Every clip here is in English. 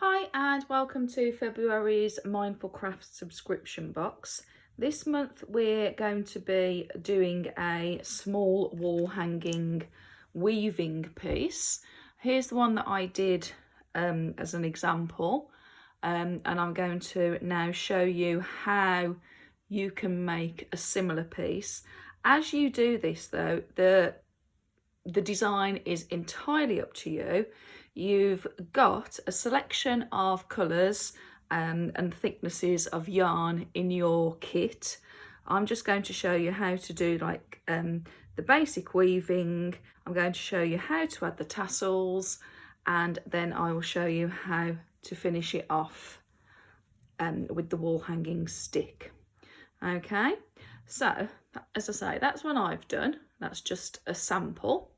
Hi and welcome to February's Mindful Crafts subscription box. This month we're going to be doing a small wall hanging weaving piece. Here's the one that I did as an example, and I'm going to now show you how you can make a similar piece. As you do this though, the design is entirely up to you. You've got a selection of colours and thicknesses of yarn in your kit. I'm just going to show you how to do the basic weaving. I'm going to show you how to add the tassels, and then I will show you how to finish it off with the wall hanging stick. Okay, so as I say, that's what I've done. That's just a sample.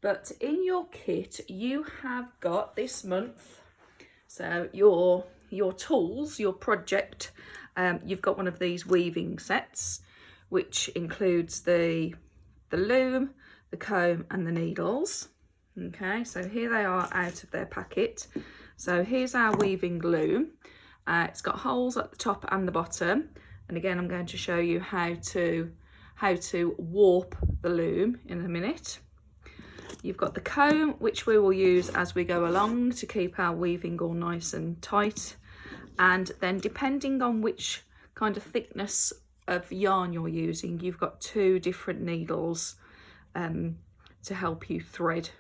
But in your kit, you have got this month, so your tools, your project, you've got one of these weaving sets, which includes the loom, the comb and the needles. Okay, so here they are out of their packet. So here's our weaving loom. It's got holes at the top and the bottom. And again, I'm going to show you how to warp the loom in a minute. You've got the comb, which we will use as we go along to keep our weaving all nice and tight. And then depending on which kind of thickness of yarn you're using, you've got two different needles to help you thread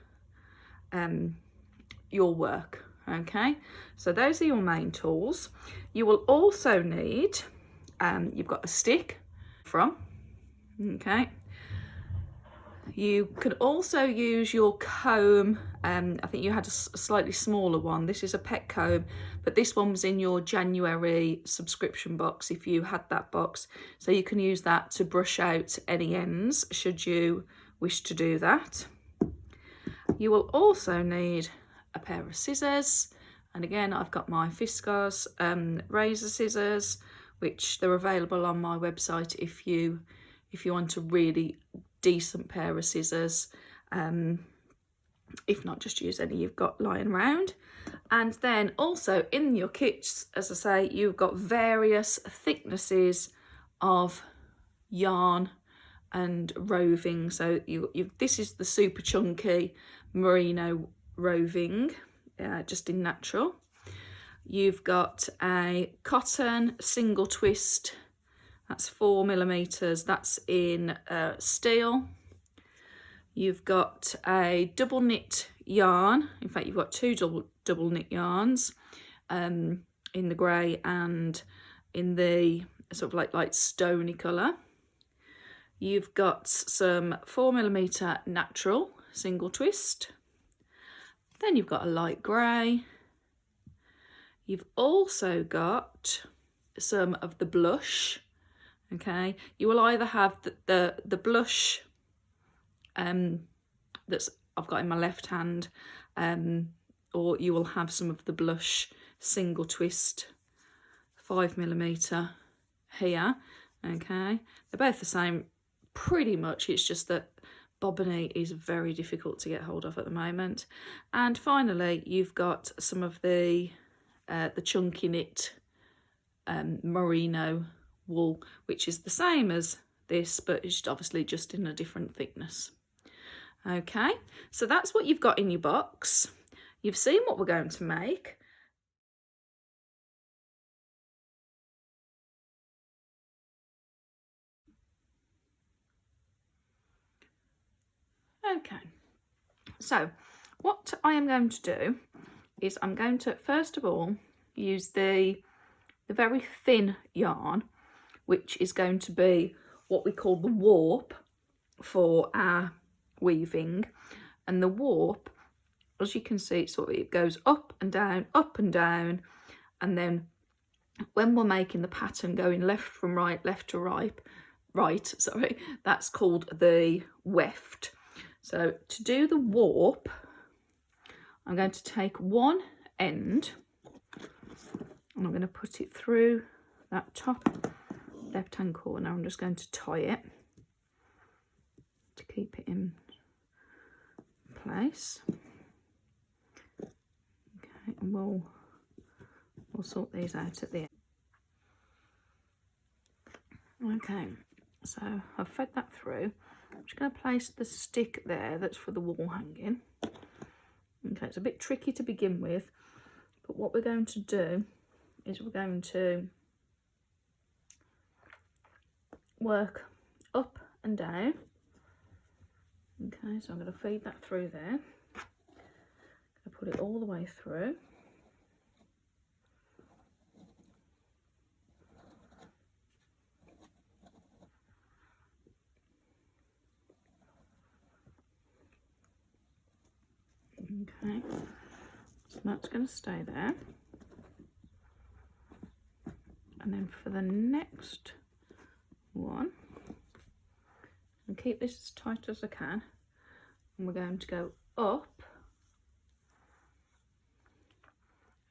your work. Okay, so those are your main tools. You will also need, you've got a stick from, okay. You can also use your comb. I think you had a slightly smaller one. This is a pet comb, but this one was in your January subscription box if you had that box. So you can use that to brush out any ends should you wish to do that. You will also need a pair of scissors. And again, I've got my Fiskars razor scissors, which they're available on my website if you want a really decent pair of scissors. If not, just use any you've got lying around. And then also in your kits, as I say, you've got various thicknesses of yarn and roving. So this is the super chunky merino roving, just in natural. You've got a cotton single twist. That's 4mm, that's in steel. You've got a double knit yarn. In fact, you've got two double knit yarns in the grey and in the sort of like stony colour. You've got some 4mm natural single twist. Then you've got a light grey. You've also got some of the blush. Okay, you will either have the blush that's I've got in my left hand, or you will have some of the blush single twist 5mm here. Okay, they're both the same pretty much. It's just that Bobony is very difficult to get hold of at the moment. And finally, you've got some of the chunky knit merino wool, which is the same as this, but it's obviously just in a different thickness. Okay, so that's what you've got in your box. You've seen what we're going to make. Okay, so what I am going to do is I'm going to first of all use the very thin yarn, which is going to be what we call the warp for our weaving. And the warp, as you can see, it goes up and down, and then when we're making the pattern going left from right, left to right, that's called the weft. So to do the warp, I'm going to take one end and I'm going to put it through that top left hand corner. I'm just going to tie it to keep it in place. Okay, and we'll we'll sort these out at the end. Okay, so I've fed that through. I'm just going to place the stick there that's for the wall hanging. Okay, it's a bit tricky to begin with, but what we're going to do is we're going to work up and down. Okay, so I'm going to feed that through there. I'm going to put it all the way through. Okay, so that's going to stay there. And then for the next one, and keep this as tight as I can, and we're going to go up.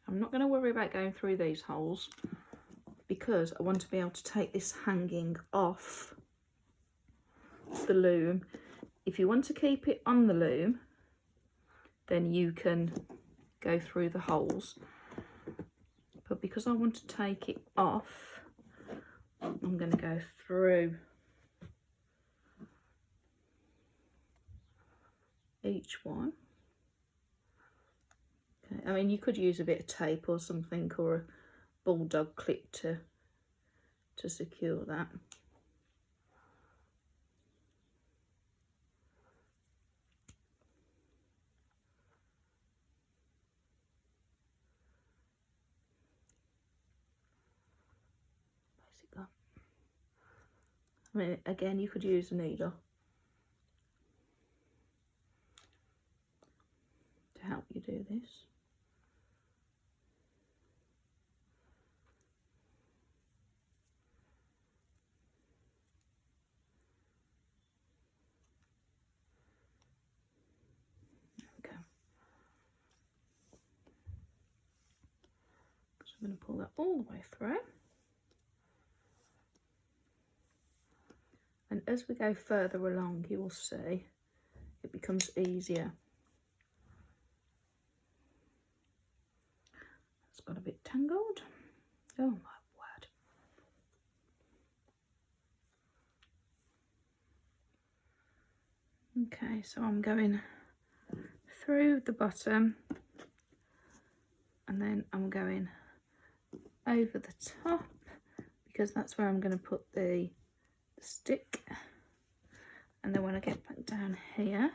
I'm not going to worry about going through these holes because I want to be able to take this hanging off the loom. If you want to keep it on the loom, then you can go through the holes, but because I want to take it off, I'm going to go through each one. Okay, I mean, you could use a bit of tape or something, or a bulldog clip to secure that. I mean, again, you could use a needle to help you do this. Okay. So I'm going to pull that all the way through. And as we go further along, you will see it becomes easier. It's got a bit tangled. Oh my word. Okay, so I'm going through the bottom and then I'm going over the top because that's where I'm going to put the stick. And then when I get back down here,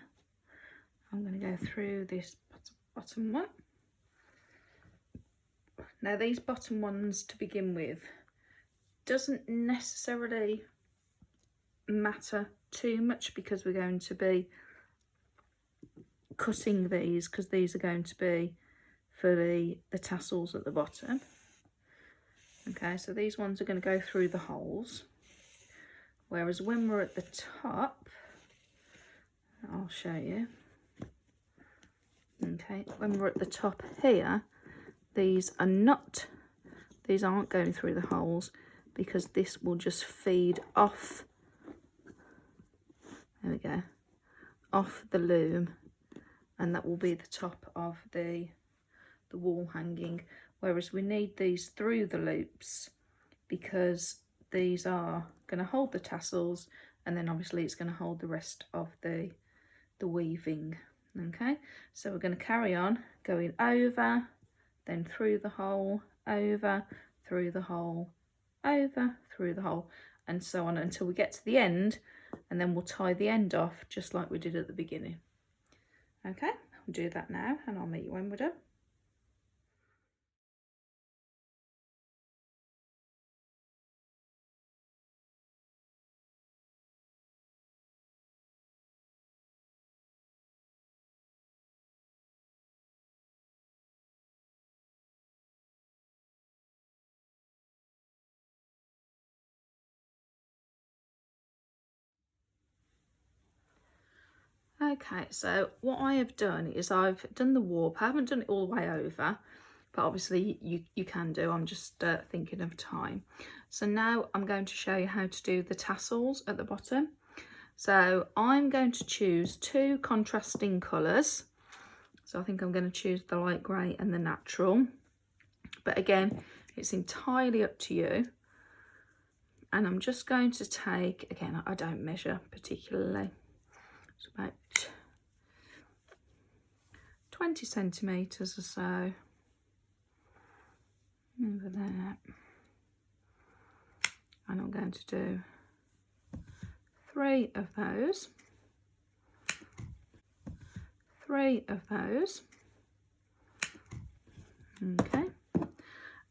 I'm going to go through this bottom one. Now these bottom ones to begin with doesn't necessarily matter too much because we're going to be cutting these, because these are going to be for the tassels at the bottom. Okay, so these ones are going to go through the holes, whereas when we're at the top, I'll show you. Okay, when we're at the top here, these aren't going through the holes because this will just feed off, there we go, off the loom, and that will be the top of the wall hanging, whereas we need these through the loops because these are going to hold the tassels, and then obviously it's going to hold the rest of the weaving. Okay, so we're going to carry on going over, then through the hole, over, through the hole, over, through the hole, and so on until we get to the end, and then we'll tie the end off just like we did at the beginning. Okay, I'll do that now and I'll meet you when we're done. Okay, so what I have done is I've done the warp. I haven't done it all the way over, but obviously you can do. I'm just thinking of time. So now I'm going to show you how to do the tassels at the bottom. So I'm going to choose two contrasting colours. So I think I'm going to choose the light grey and the natural. But again, it's entirely up to you. And I'm just going to take, again, I don't measure particularly, it's about 20 centimetres or so over there. And I'm going to do 3 of those. 3 of those. Okay.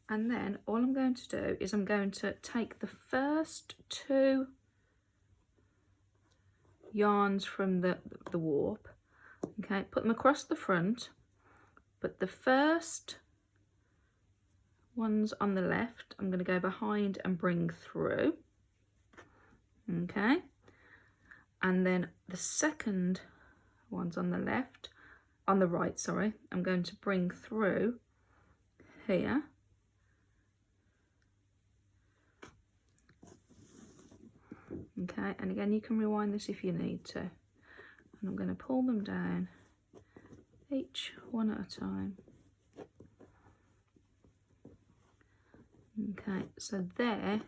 And then all I'm going to do is I'm going to take the first 2 yarns from the warp, okay, put them across the front, but the first ones on the left I'm going to go behind and bring through, okay, and then the second ones on the left, on the right, sorry, I'm going to bring through here. Okay, and again, you can rewind this if you need to. And I'm going to pull them down, each one at a time. Okay, so there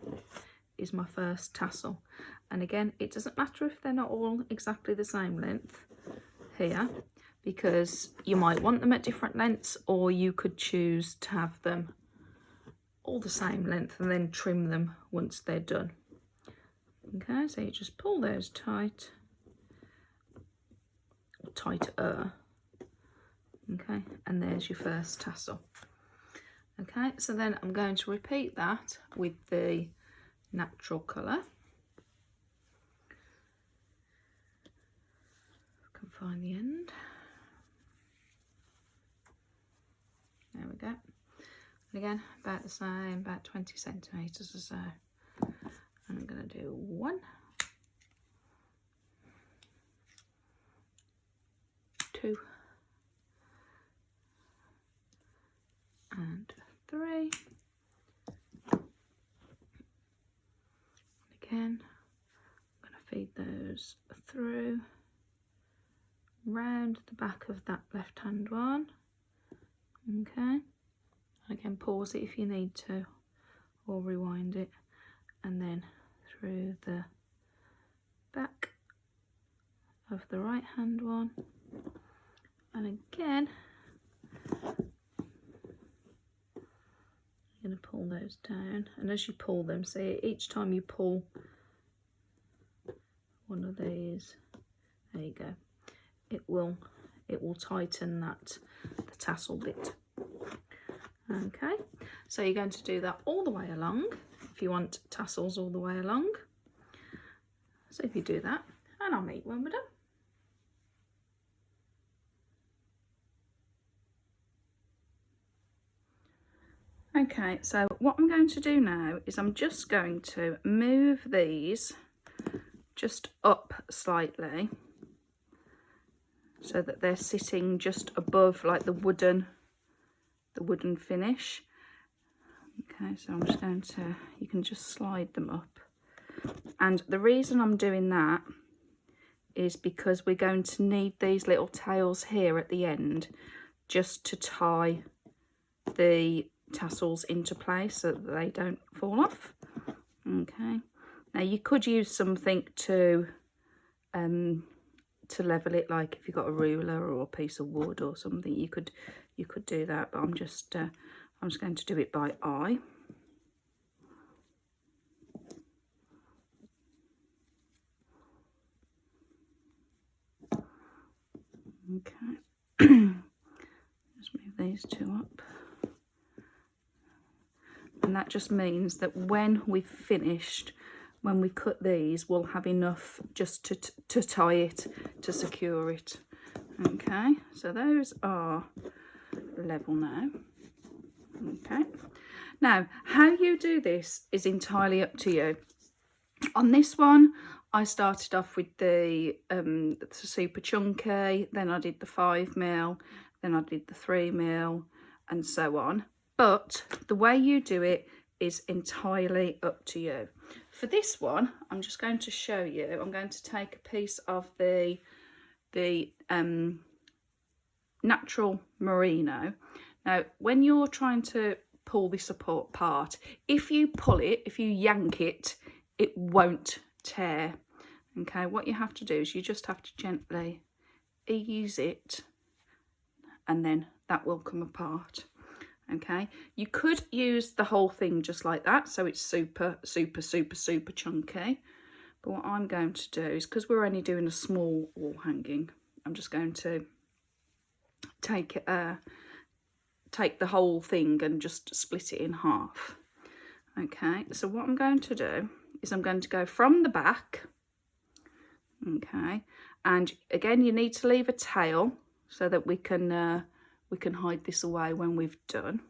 is my first tassel. And again, it doesn't matter if they're not all exactly the same length here, because you might want them at different lengths, or you could choose to have them all the same length and then trim them once they're done. Okay, so you just pull those tight, or tighter. Okay, and there's your first tassel. Okay, so then I'm going to repeat that with the natural colour. I can find the end. There we go. And again, about the same, about 20 centimetres or so. And I'm going to do 1, 2, and 3. Again, I'm going to feed those through, round the back of that left hand one. Okay, and again, pause it if you need to, or rewind it, and then through the back of the right hand one, and again you're going to pull those down, and as you pull them, see, each time you pull one of these, there you go, it will tighten the tassel bit. Okay, so you're going to do that all the way along if you want tassels all the way along. So if you do that, and I'll meet when we're done. Okay, so what I'm going to do now is I'm just going to move these just up slightly so that they're sitting just above like the wooden finish. Okay, so I'm just going to, you can just slide them up. And the reason I'm doing that is because we're going to need these little tails here at the end just to tie the tassels into place so that they don't fall off. Okay, now you could use something to level it, like if you've got a ruler or a piece of wood or something, you could do that, but I'm just going to do it by eye. Okay, just move these 2 up. And that just means that when we've finished, when we cut these, we'll have enough just to tie it, to secure it. Okay, so those are level now. Okay, now how you do this is entirely up to you. On this one, I started off with the super chunky, then I did the 5mm, then I did the 3mm, and so on. But the way you do it is entirely up to you. For this one, I'm just going to show you. I'm going to take a piece of the natural merino. Now, when you're trying to pull this apart. If you pull it, if you yank it, it won't tear. Okay, what you have to do is you just have to gently ease it, and then that will come apart. Okay, you could use the whole thing just like that, so it's super chunky. But what I'm going to do is, because we're only doing a small wall hanging, I'm just going to take the whole thing and just split it in half. Okay, so what I'm going to do is I'm going to go from the back. Okay, and again, you need to leave a tail so that we can hide this away when we've done.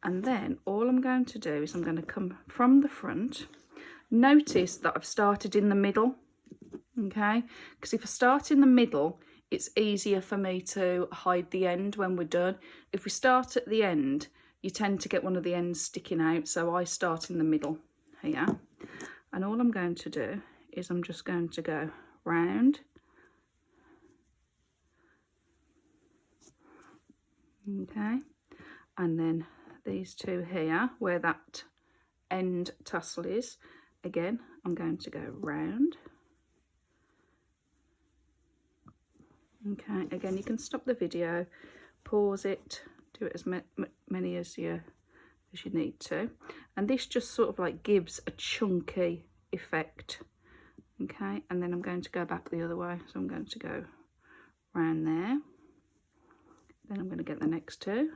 And then all I'm going to do is I'm going to come from the front. Notice that I've started in the middle, okay? Because if I start in the middle, it's easier for me to hide the end when we're done. If we start at the end, you tend to get one of the ends sticking out, so I start in the middle here. And all I'm going to do is I'm just going to go round. Okay, and then these two here, where that end tassel is, again, I'm going to go round. Okay, again, you can stop the video, pause it, do it as many as you need to. And this just sort of like gives a chunky effect. Okay, and then I'm going to go back the other way. So I'm going to go round there. Then I'm going to get the next two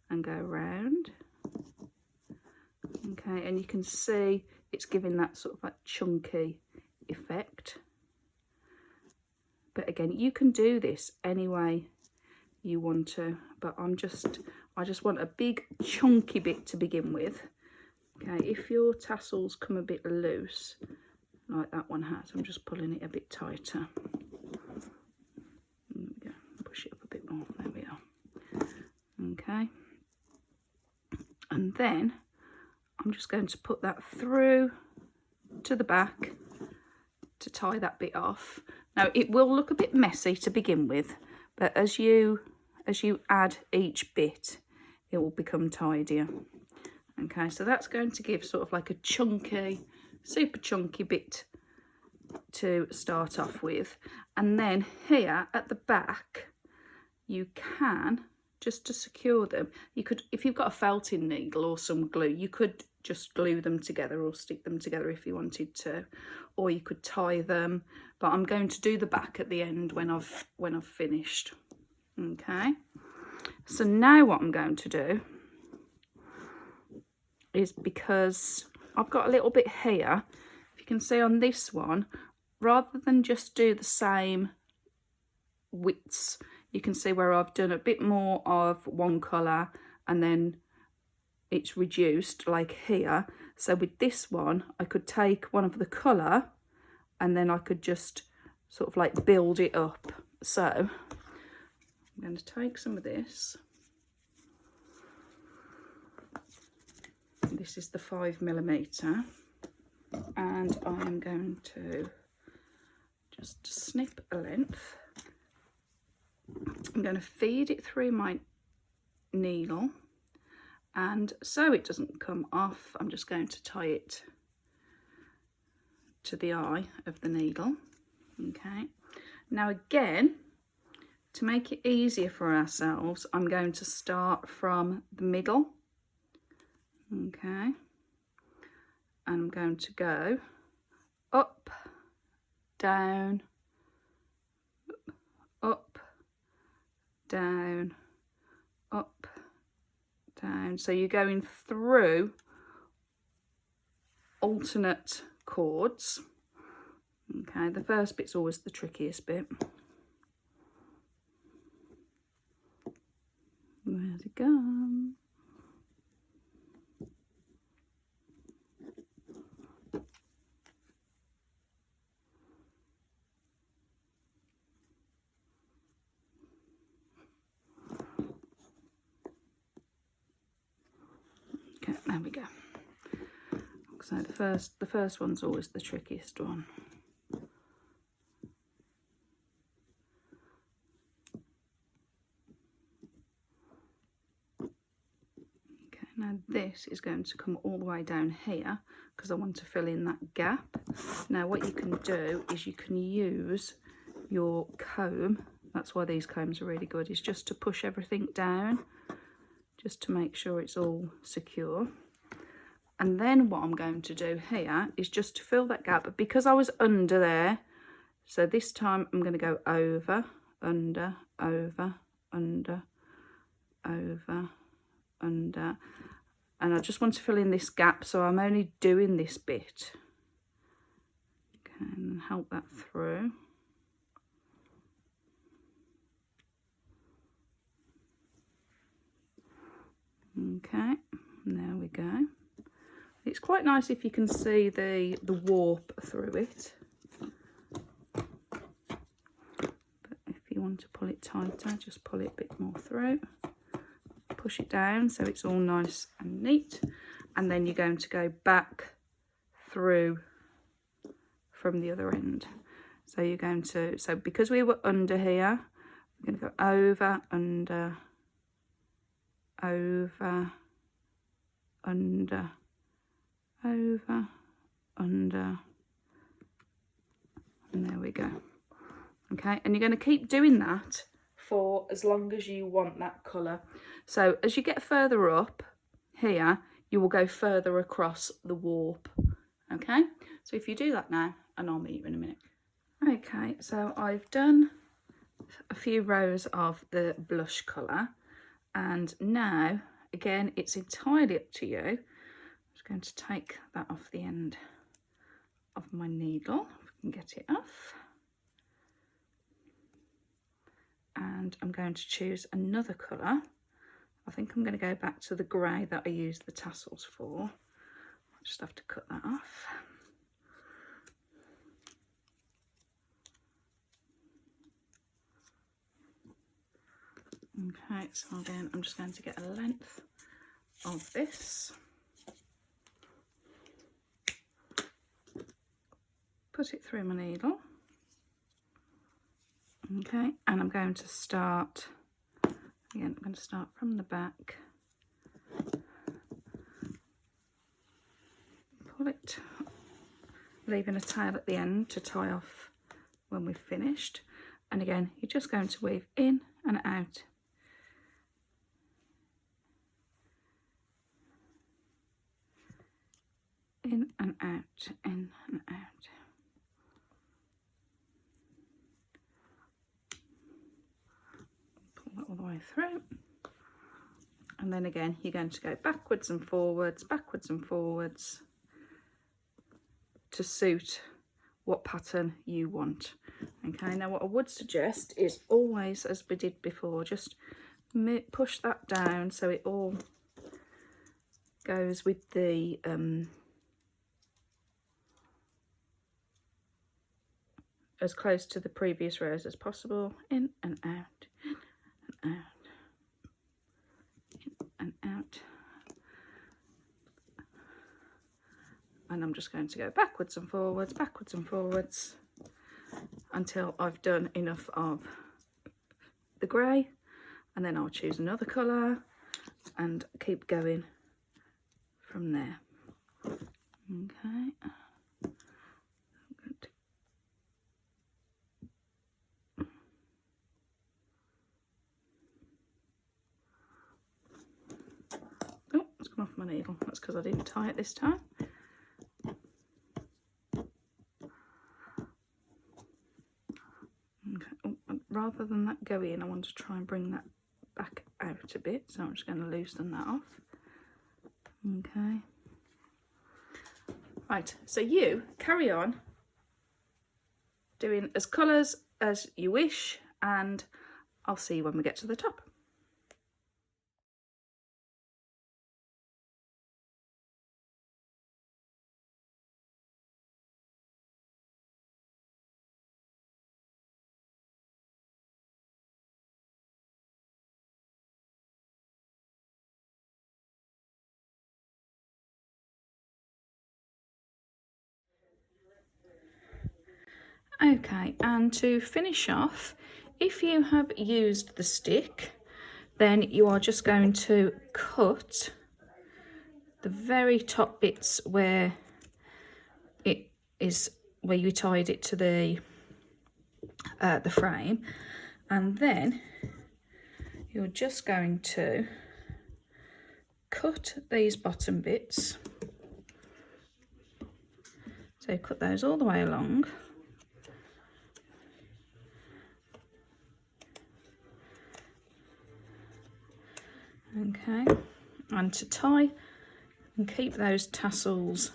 and go round. Okay, and you can see it's giving that sort of like chunky effect. But again, you can do this any way you want to, but I just want a big chunky bit to begin with. Okay, if your tassels come a bit loose, like that one has, I'm just pulling it a bit tighter. There we go. Push it up a bit more. There we are. Okay. And then I'm just going to put that through to the back to tie that bit off. Now it will look a bit messy to begin with, but as you add each bit, it will become tidier. Okay, so that's going to give sort of like a chunky, super chunky bit to start off with. And then here at the back, you can, just to secure them, you could, if you've got a felting needle or some glue, you could just glue them together or stick them together if you wanted to, or you could tie them. But I'm going to do the back at the end when I've finished. Okay, so now what I'm going to do is, because I've got a little bit here, if you can see on this one, rather than just do the same widths, you can see where I've done a bit more of one colour and then it's reduced like here. So with this one, I could take one of the colour and then I could just sort of like build it up. So I'm going to take some of this. This is the 5mm, and I'm going to just snip a length. I'm going to feed it through my needle, and so it doesn't come off, I'm just going to tie it to the eye of the needle. Okay, now again, to make it easier for ourselves, I'm going to start from the middle. Okay, and I'm going to go up, down, up, down, up, down. So you're going through alternate chords. Okay, the first bit's always the trickiest bit. Where's it gone? Okay, there we go. So the first one's always the trickiest one. Now this is going to come all the way down here because I want to fill in that gap. Now what you can do is you can use your comb, that's why these combs are really good, is just to push everything down, just to make sure it's all secure. And then what I'm going to do here is just to fill that gap, but because I was under there, so this time I'm going to go over, under, over, under, over, under, and I just want to fill in this gap, so I'm only doing this bit. Okay, and help that through. Okay, there we go. It's quite nice if you can see the warp through it. But if you want to pull it tighter, just pull it a bit more through. Push it down so it's all nice and neat. And then you're going to go back through from the other end. So you're going to, so because we were under here, we're going to go over, under, over, under, over, under, and there we go. Okay, and you're going to keep doing that for as long as you want that colour. So as you get further up here, you will go further across the warp. Okay, so if you do that now, and I'll meet you in a minute. Okay, so I've done a few rows of the blush colour, and now again it's entirely up to you. I'm just going to take that off the end of my needle, if I can get it off, and I'm going to choose another colour. I think I'm going to go back to the grey that I used the tassels for. I'll just have to cut that off. Okay, so again, I'm just going to get a length of this. Put it through my needle. Okay, and I'm going to start, again, I'm going to start from the back. Pull it, leaving a tail at the end to tie off when we've finished. And again, you're just going to weave in and out. In and out, in and out. Pull that all the way through. And then again, you're going to go backwards and forwards to suit what pattern you want. Okay, now what I would suggest is always, as we did before, just push that down so it all goes with the as close to the previous rows as possible. In and out, in and out, in and out. And I'm just going to go backwards and forwards until I've done enough of the grey, and then I'll choose another colour and keep going from there. Okay. Oh, it's gone off my needle. That's because I didn't tie it this time. Rather than that go in, I want to try and bring that back out a bit, so I'm just going to loosen that off. Okay. Right, so you carry on doing as colours as you wish, and I'll see you when we get to the top. Okay, and to finish off, if you have used the stick, then you are just going to cut the very top bits where it is, where you tied it to the frame, and then you're just going to cut these bottom bits. So cut those all the way along. Okay, and to tie and keep those tassels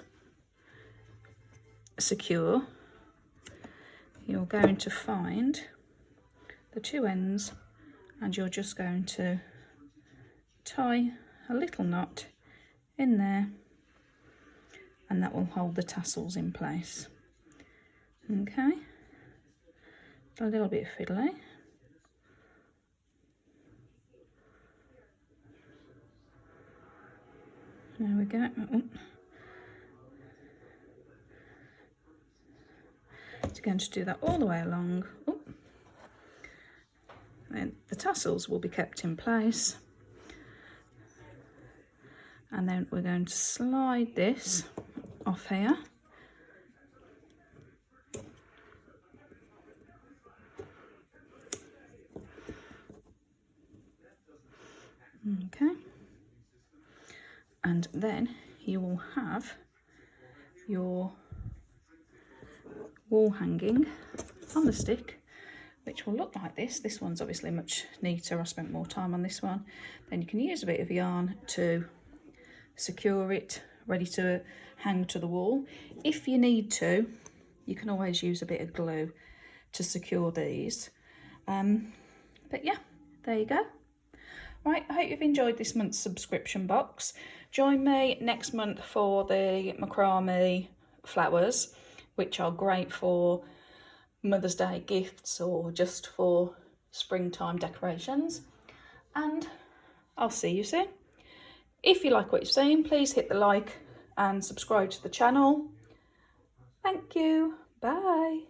secure, you're going to find the two ends and you're just going to tie a little knot in there, and that will hold the tassels in place. Okay, a little bit fiddly. There we go. It's going to do that all the way along. Then the tassels will be kept in place. And then we're going to slide this off here. Okay. And then you will have your wall hanging on the stick, which will look like this. This one's obviously much neater. I spent more time on this one. Then you can use a bit of yarn to secure it, ready to hang to the wall. If you need to, you can always use a bit of glue to secure these. But yeah, there you go. Right, I hope you've enjoyed this month's subscription box. Join me next month for the macrame flowers, which are great for Mother's Day gifts or just for springtime decorations. And I'll see you soon. If you like what you've seen, please hit the like and subscribe to the channel. Thank you. Bye.